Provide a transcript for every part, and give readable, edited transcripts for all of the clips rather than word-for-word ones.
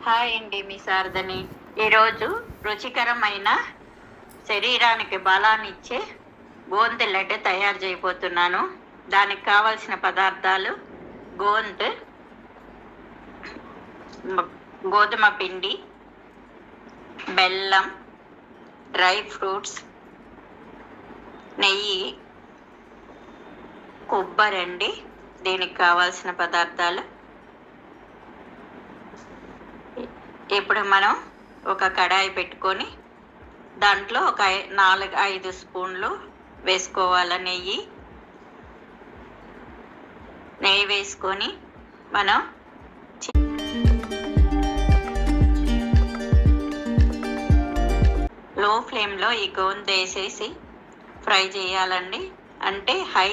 Hi అండి, మీ శారదని. ఈరోజు రుచికరమైన శరీరానికి బలాన్ని ఇచ్చే గోంత లడ్డు తయారు చేయబోతున్నాను. దానికి కావలసిన పదార్థాలు: గోంత, గోధుమ పిండి, బెల్లం, డ్రై ఫ్రూట్స్, నెయ్యి, కొబ్బరి అండి. దీనికి కావాల్సిన పదార్థాలు. ఇప్పుడు మనం ఒక కడాయి పెట్టుకొని దాంట్లో ఒక 4-5 స్పూన్లు వేసుకోవాలి నెయ్యి వేసుకొని మనం లో ఫ్లేమ్లో ఈ గోంద వేసేసి ఫ్రై చేయాలండి. అంటే హై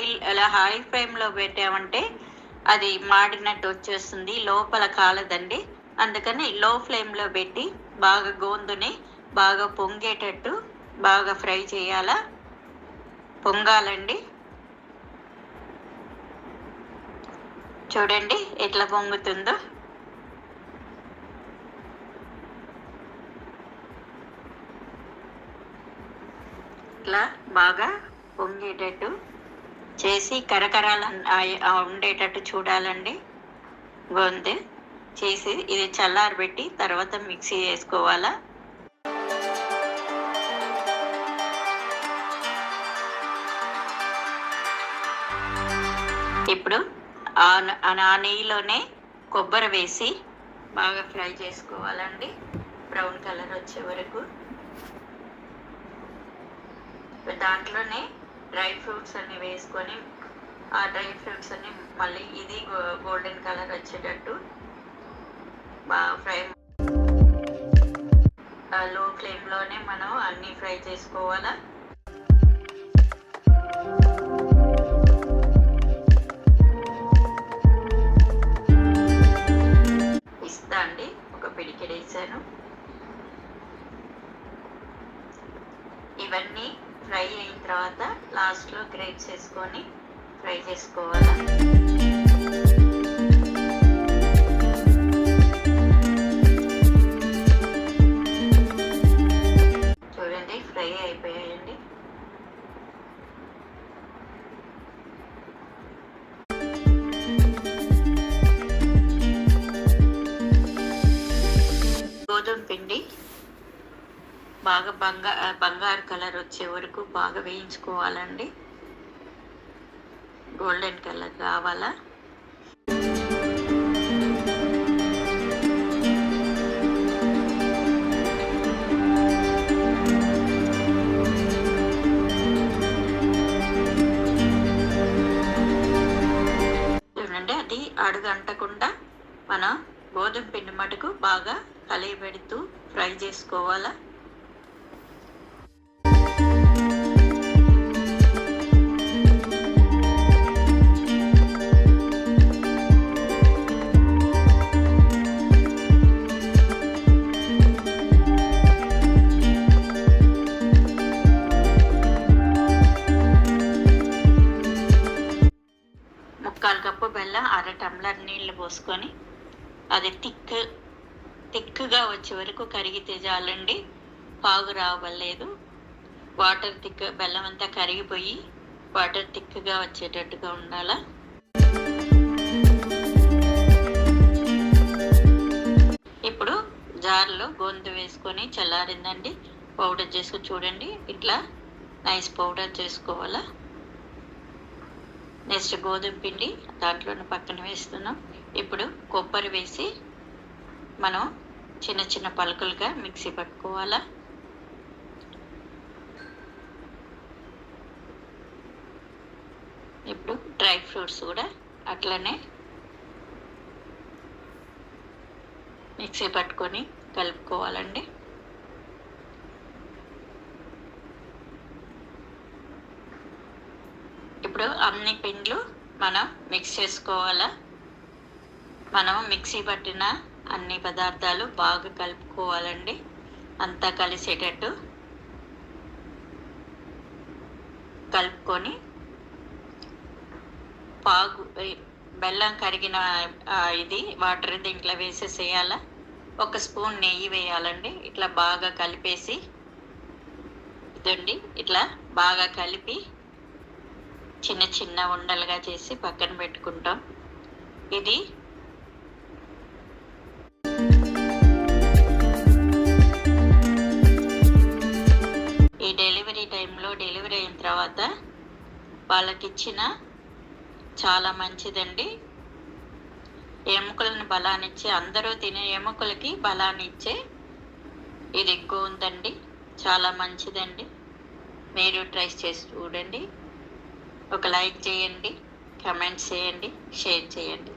ఫ్లేమ్లో పెట్టామంటే అది మాడినట్టు వచ్చేస్తుంది, లోపల కాలదండి. అందుకని లో ఫ్లేమ్లో పెట్టి బాగా గోందుని బాగా పొంగేటట్టు బాగా ఫ్రై చేయాలా, పొంగాలండి. చూడండి ఎట్లా పొంగుతుందో. ఇట్లా బాగా పొంగేటట్టు చేసి కరకరాలు ఉండేటట్టు చూడాలండి. గోందు చేసి ఇది చల్లారబెట్టి తర్వాత మిక్సీ వేసుకోవాలా. ఇప్పుడు ఆ నెయ్యిలోనే కొబ్బరి వేసి బాగా ఫ్రై చేసుకోవాలండి, బ్రౌన్ కలర్ వచ్చే వరకు. దాంట్లోనే డ్రై ఫ్రూట్స్ అన్ని వేసుకొని ఆ డ్రై ఫ్రూట్స్ అన్ని మళ్ళీ ఇది గోల్డెన్ కలర్ వచ్చేటట్టు బాగా ఫ్రై. లో ఫ్లేమ్లోనే మనం అన్నీ ఫ్రై చేసుకోవాలా. పిస్తా అండి ఒక పిడికెడు వేసాను. ఇవన్నీ ఫ్రై అయిన తర్వాత లాస్ట్లో గ్రేప్స్ వేసుకొని ఫ్రై చేసుకోవాలా. చూడండి ఫ్రై అయిపోయాయండి. గోధుమ పిండి బాగా బంగారు కలర్ వచ్చే వరకు బాగా వేయించుకోవాలండి. గోల్డెన్ కలర్ కావాలా. చూడండి అది అడుగంటకుండా మనం గోధుమ పిండి మటుకు బాగా కలిపెడుతూ ఫ్రై చేసుకోవాలా. ముక్కాలు కప్పు బెల్లం, 1/2 టంబ్లర్ నీళ్ళు పోసుకొని అది తిక్కుగా వచ్చే వరకు కరిగితే చాలండి. పాగు రావలేదు. వాటర్ బెల్లం అంతా కరిగిపోయి వాటర్ తిక్కుగా వచ్చేటట్టుగా ఉండాలా. ఇప్పుడు జార్లో గోందు వేసుకొని చల్లారిందండి, పౌడర్ చేసుకొని చూడండి ఇట్లా నైస్ పౌడర్ చేసుకోవాలా. నెక్స్ట్ గోధుమ పిండి దాంట్లోనే పక్కన వేస్తున్నాం. ఇప్పుడు కొబ్బరి వేసి మనం చిన్న చిన్న పలుకులుగా మిక్సీ పట్టుకోవాలా. ఇప్పుడు డ్రై ఫ్రూట్స్ కూడా అట్లనే మిక్సీ పట్టుకొని కలుపుకోవాలండి. ఇప్పుడు అన్ని పిండ్లు మనం మిక్స్ చేసుకోవాలా. మనం మిక్సీ పట్టిన అన్ని పదార్థాలు బాగా కలుపుకోవాలండి, అంతా కలిసేటట్టు కలుపుకొని పాగు బెల్లం కరిగిన ఇది వాటర్ దీంట్లో వేసేసేయాల. 1 స్పూన్ నెయ్యి వేయాలండి. ఇట్లా బాగా కలిపేసి ఇదండి ఇట్లా బాగా కలిపి చిన్న చిన్న ఉండలుగా చేసి పక్కన పెట్టుకుంటాం. ఇది ఈ డెలివరీ టైంలో డెలివరీ అయిన తర్వాత వాళ్ళకిచ్చిన చాలా మంచిదండి. ఎముకలను బలాన్నిచ్చే, అందరూ తినే ఎముకలకి బలాన్ని ఇచ్చే ఇది ఎక్కువ ఉందండి. చాలా మంచిదండి. మీరు ట్రై చేసి చూడండి. ఒక లైక్ చేయండి, కమెంట్స్ చేయండి, షేర్ చేయండి.